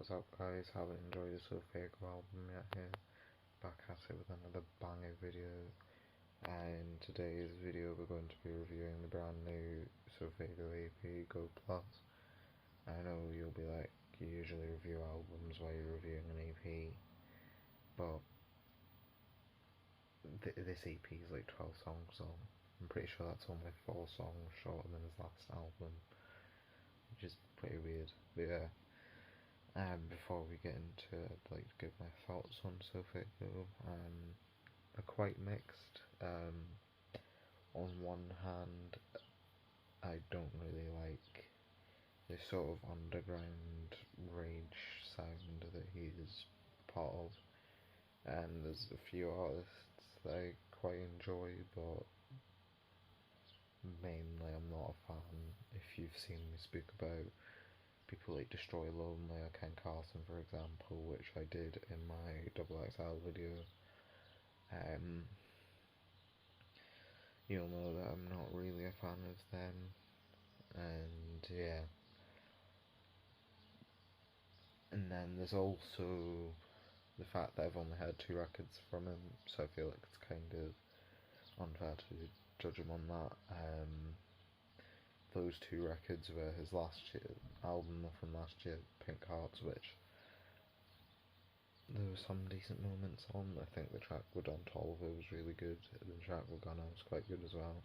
What's up guys, haven't enjoyed the SoFaygo's album yet here, back at it with another banger video. And in today's video we're going to be reviewing the brand new SoFaygo's EP, Go Plus. I know you'll be like, you usually review albums while you're reviewing an EP, but this EP is like 12 songs long. I'm pretty sure that's only 4 songs shorter than his last album, which is pretty weird, but yeah. Before we get into it, I'd like to give my thoughts on SoFaygo. They're quite mixed. On one hand, I don't really like this sort of underground rage sound that he's part of, and there's a few artists that I quite enjoy, but mainly I'm not a fan. If you've seen me speak about people like Destroy Lonely or Ken Carson, for example, which I did in my XXL video, you'll know that I'm not really a fan of them, and yeah. And then there's also the fact that I've only heard 2 records from him, so I feel like it's kind of unfair to judge him on that. Those 2 records were his last year album from last year, Pink Hearts, which there were some decent moments on. I think the track with Don Tolliver was really good, the track with Gunna was quite good as well.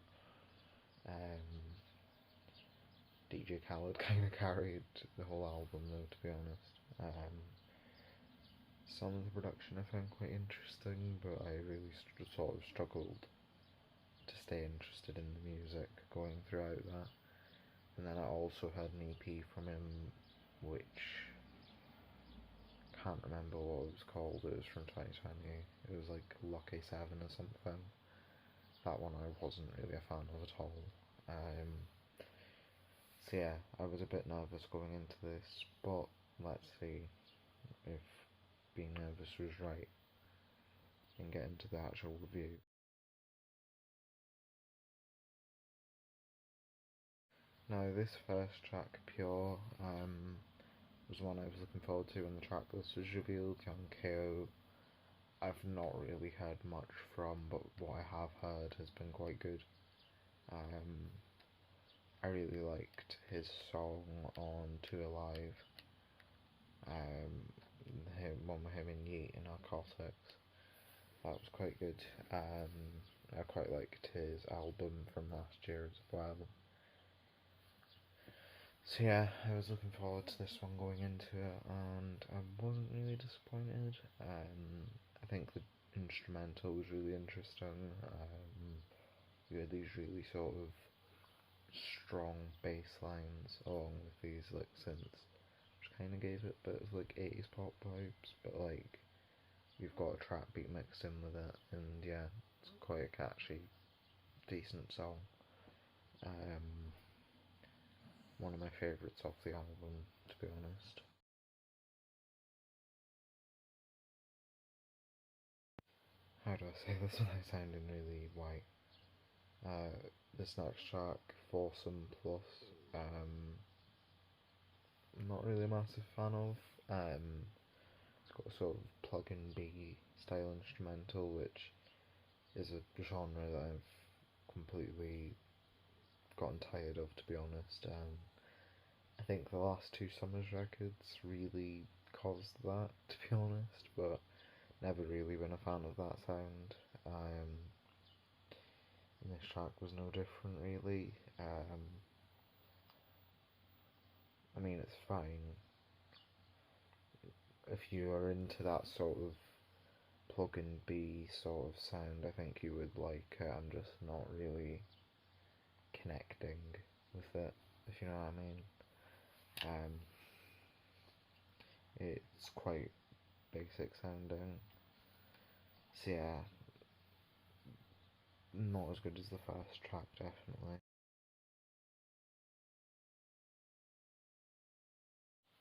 DJ Khaled kind of carried the whole album though, to be honest. Some of the production I found quite interesting, but I really sort of struggled to stay interested in the music going throughout that. And then I also heard an EP from him, which can't remember what it was called. It was from 2020. It was like Lucky 7 or something. That one I wasn't really a fan of at all. So yeah, I was a bit nervous going into this, but let's see if being nervous was right and get into the actual review. Now this first track, Pure, was one I was looking forward to when the track list was revealed. Young KO, I've not really heard much from, but what I have heard has been quite good. I really liked his song on Too Alive, one with him and Yeet and Narcotics. That was quite good. I quite liked his album from last year as well. So yeah, I was looking forward to this one going into it, and I wasn't really disappointed. I think the instrumental was really interesting. You had these really sort of strong bass lines along with these like synths, which kind of gave it a bit of like 80s pop vibes, but like you've got a trap beat mixed in with it, and yeah, it's quite a catchy, decent song. One of my favourites off the album, to be honest. How do I say this without sounding really white? This next track, Foursome Plus, I'm not really a massive fan of. It's got a sort of plug-in B style instrumental, which is a genre that I've completely gotten tired of, to be honest. I think the last 2 Summers records really caused that, to be honest, but never really been a fan of that sound. And this track was no different, really. I mean, it's fine. If you are into that sort of plug-in B sort of sound, I think you would like it. I'm just not really connecting with it, if you know what I mean. It's quite basic sounding. So yeah, not as good as the first track, definitely.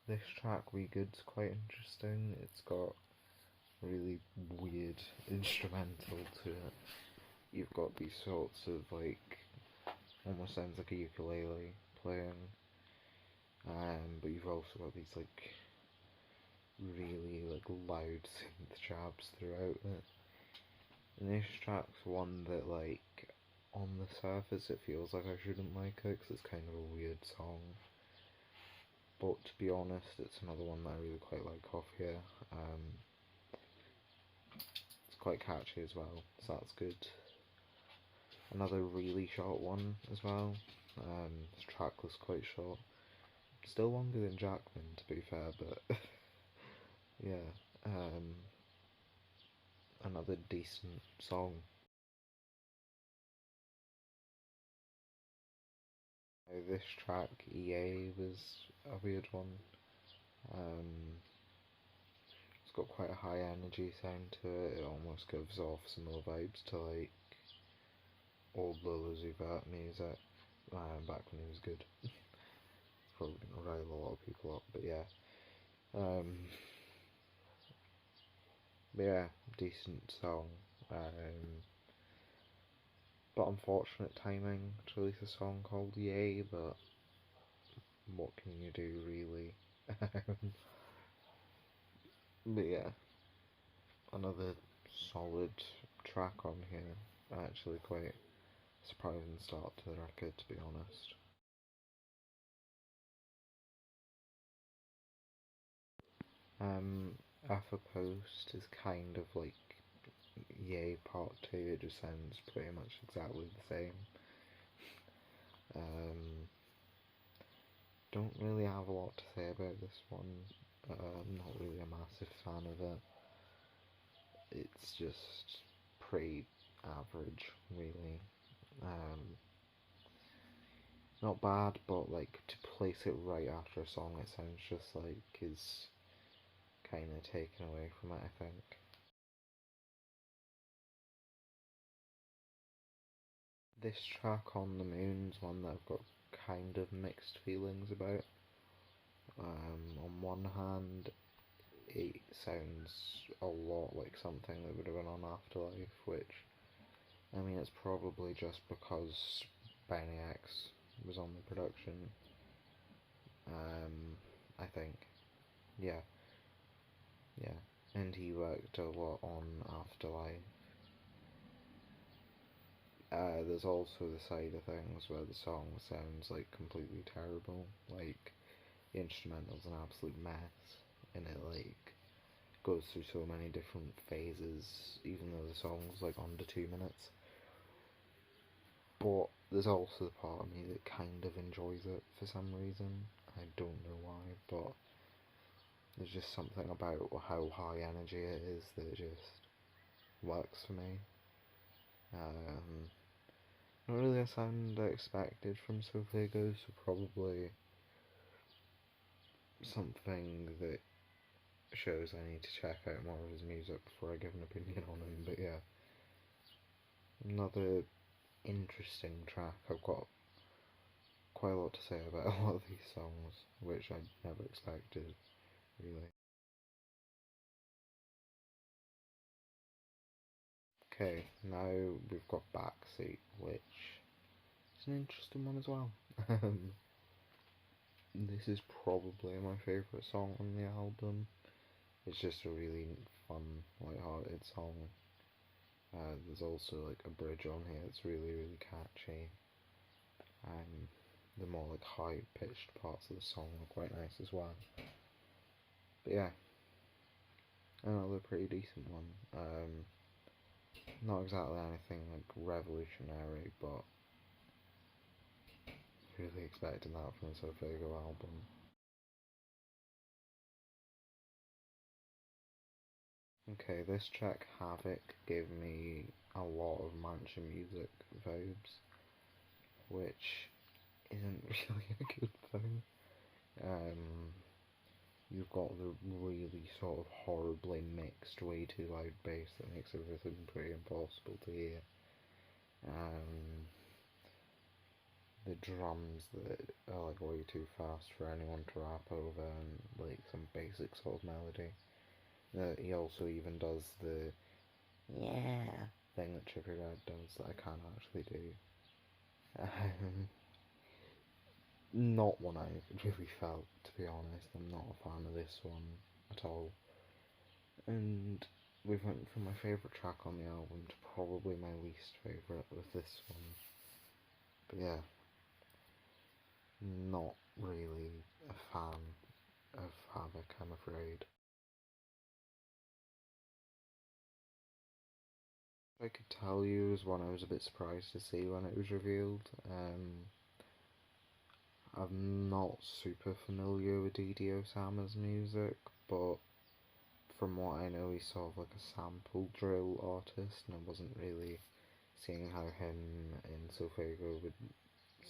This track, We Good's quite interesting. It's got really weird instrumental to it. You've got these sorts of like, almost sounds like a ukulele playing, but you've also got these like really like loud synth jabs throughout it. And this track's one that like on the surface it feels like I shouldn't like it because it's kind of a weird song. But to be honest, it's another one that I really quite like off here. It's quite catchy as well, so that's good. Another really short one as well. This track was quite short. Still longer than Jackman, to be fair, but yeah. Another decent song. This track, EA, was a weird one. It's got quite a high energy sound to it. It almost gives off similar vibes to like old Lil Uzi Vert music back when he was good. Probably gonna rile a lot of people up, but yeah. But yeah, decent song. But unfortunate timing to release a song called Yay, but what can you do really? But yeah, another solid track on here. Actually quite surprising start to the record, to be honest. Alpha Post is kind of like Yay Part 2, it just sounds pretty much exactly the same. Don't really have a lot to say about this one. I'm not really a massive fan of it. It's just pretty average, really. Not bad, but like to place it right after a song, it sounds just like is kind of taken away from it, I think. This track on the Moon's one that I've got kind of mixed feelings about. On one hand, it sounds a lot like something that would have been on Afterlife, which, I mean, it's probably just because Benny X was on the production. I think. Yeah, yeah. And he worked a lot on Afterlife. There's also the side of things where the song sounds like completely terrible. Like, the instrumental's an absolute mess, and it like goes through so many different phases, even though the song's like under 2 minutes. But there's also the part of me that kind of enjoys it for some reason. I don't know why, but there's just something about how high energy it is that just works for me. Not really a sound I expected from SoFaygo's, so probably something that shows I need to check out more of his music before I give an opinion on him, but yeah. Another interesting track. I've got quite a lot to say about a lot of these songs, which I never expected, really. Okay, now we've got Backseat, which is an interesting one as well. This is probably my favourite song on the album. It's just a really fun, light-hearted song. There's also like a bridge on here that's really, really catchy. The more like high-pitched parts of the song are quite nice as well. But yeah, another pretty decent one. Not exactly anything like revolutionary, but really expecting that from a SoFaygo album. Okay, this track Havoc gave me a lot of Mansion music vibes, which isn't really a good thing. You've got the really sort of horribly mixed, way too loud bass that makes everything pretty impossible to hear. The drums that are like way too fast for anyone to rap over, and like some basic sort of melody. He also even does the yeah thing that Trippie Redd does that I can't actually do. Not one I really felt, to be honest. I'm not a fan of this one. at all. And we went from my favourite track on the album to probably my least favourite with this one. But yeah, not really a fan of Havoc, I'm afraid. I could tell you is one I was a bit surprised to see when it was revealed. I'm not super familiar with Didi Osama's music, but from what I know, he's sort of like a sample drill artist, and I wasn't really seeing how him and SoFaygo would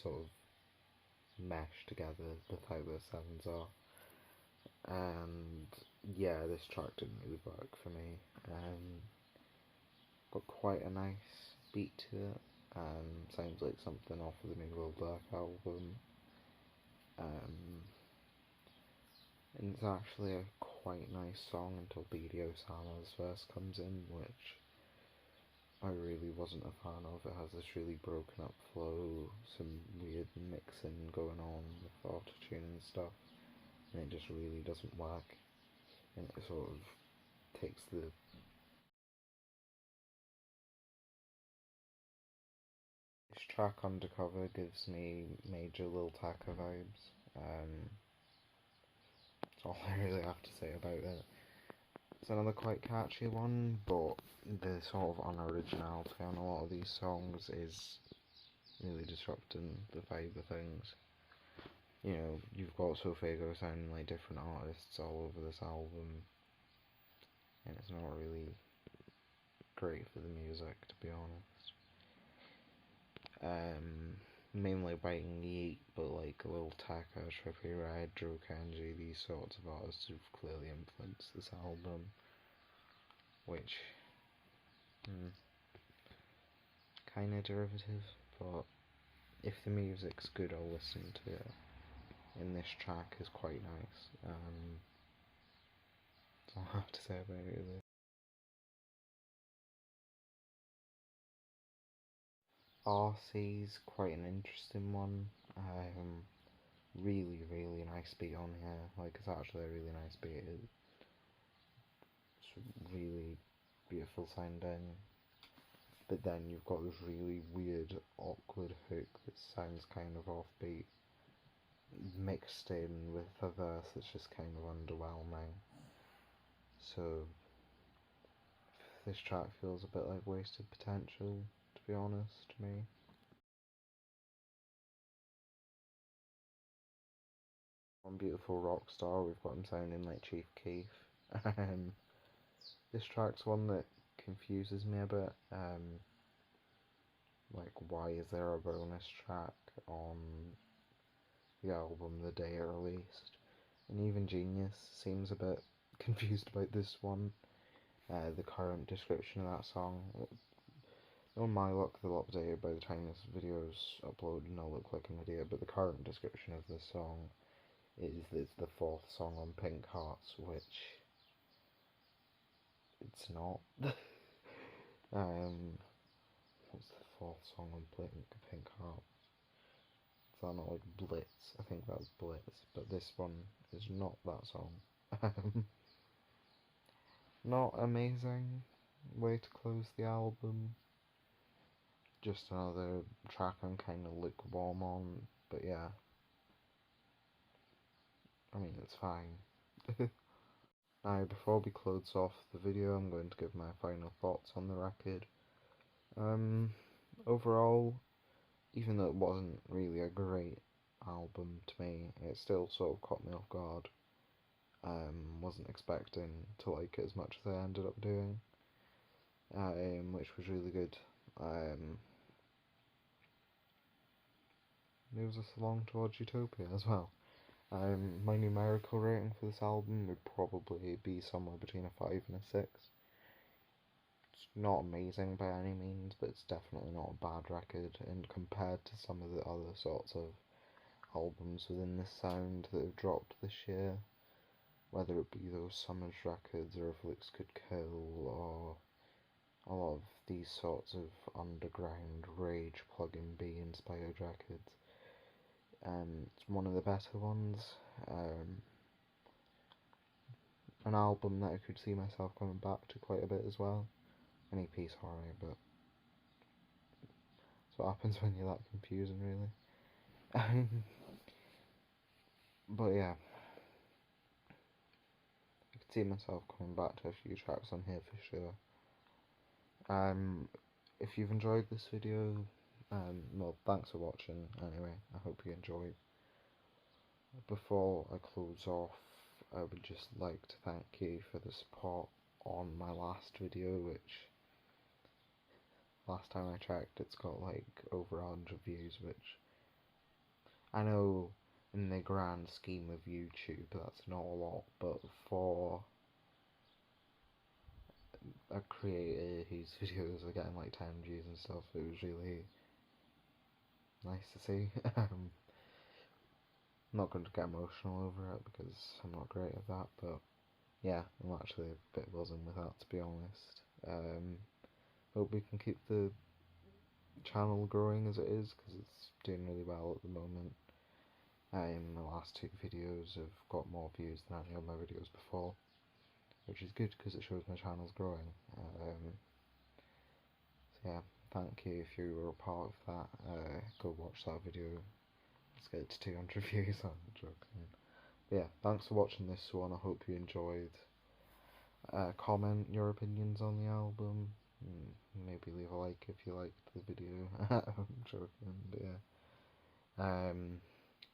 sort of mesh together with how their sounds are. And yeah, this track didn't really work for me. Got quite a nice beat to it. Sounds like something off of the new Will Black album. And it's actually a quite nice song until Didi Osama's verse comes in, which I really wasn't a fan of. It has this really broken up flow, some weird mixing going on with autotune and stuff, and it just really doesn't work. And it sort of takes the this track Undercover gives me major Lil Tecca vibes. That's all I really have to say about it. It's another quite catchy one, but the sort of unoriginality on a lot of these songs is really disrupting the vibe of things. You know, you've got SoFaygo sounding like different artists all over this album, and it's not really great for the music, to be honest. Mainly Biting Yeet, but like Lil Tecca, Trippie Redd, Drew Kenji, these sorts of artists who've clearly influenced this album, which, kind of derivative, but if the music's good, I'll listen to it. And this track is quite nice. That's all I have to say about it, really. RC's quite an interesting one. Really, really nice beat on here. Like, it's actually a really nice beat. It's really beautiful sounding. But then you've got this really weird, awkward hook that sounds kind of offbeat, mixed in with a verse that's just kind of underwhelming. So this track feels a bit like wasted potential, to be honest, to me. On Beautiful Rockstar, we've got him sounding like Chief Keef. This track's one that confuses me a bit. Like, why is there a bonus track on the album the day it released? And even Genius seems a bit confused about this one. The current description of that song, on my luck, they'll update it by the time this video's uploaded and I'll look like an idiot, but the current description of this song is it's the fourth song on Pink Hearts, which it's not. What's the fourth song on Pink Hearts? Is that not like Blitz? I think that's Blitz, but this one is not that song. Not amazing way to close the album. Just another track I'm kind of lukewarm on, but yeah. I mean, it's fine. Now, before we close off the video, I'm going to give my final thoughts on the record. Overall, even though it wasn't really a great album to me, it still sort of caught me off guard. Wasn't expecting to like it as much as I ended up doing, which was really good. Moves us along towards Utopia as well. My numerical rating for this album would probably be somewhere between a 5 and a 6. It's not amazing by any means, but it's definitely not a bad record, and compared to some of the other sorts of albums within this sound that have dropped this year, whether it be those Summers records or If Looks Could Kill, or a lot of these sorts of underground rage plug-in B inspired records. It's one of the better ones. an album that I could see myself coming back to quite a bit as well. An EP, sorry, but that's what happens when you're that confusing, really. But yeah, I could see myself coming back to a few tracks on here for sure. If you've enjoyed this video, well, thanks for watching anyway. I hope you enjoyed. Before I close off, I would just like to thank you for the support on my last video, which last time I checked it's got like over 100 views, which I know in the grand scheme of YouTube that's not a lot, but for a creator whose videos are getting like 10 views and stuff, it was really nice to see. I'm not going to get emotional over it because I'm not great at that, but yeah, I'm actually a bit buzzing with that, to be honest. Hope we can keep the channel growing as it is, because it's doing really well at the moment. My last 2 videos have got more views than any of my videos before, which is good because it shows my channel's growing. So yeah, thank you if you were a part of that. Go watch that video. Let's get it to 200 views. I'm joking. But yeah, thanks for watching this one. I hope you enjoyed. Comment your opinions on the album. Maybe leave a like if you liked the video. I'm joking, but yeah.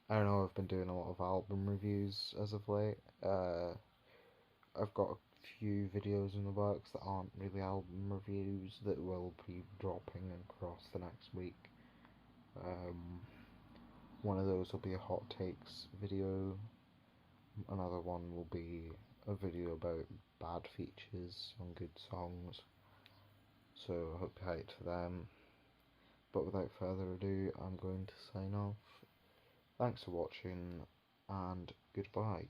I don't know, I've been doing a lot of album reviews as of late. I've got a few videos in the works that aren't really album reviews that will be dropping across the next week. One of those will be a hot takes video. Another one will be a video about bad features on good songs. So I hope you hyped for them. But without further ado, I'm going to sign off. Thanks for watching, and goodbye.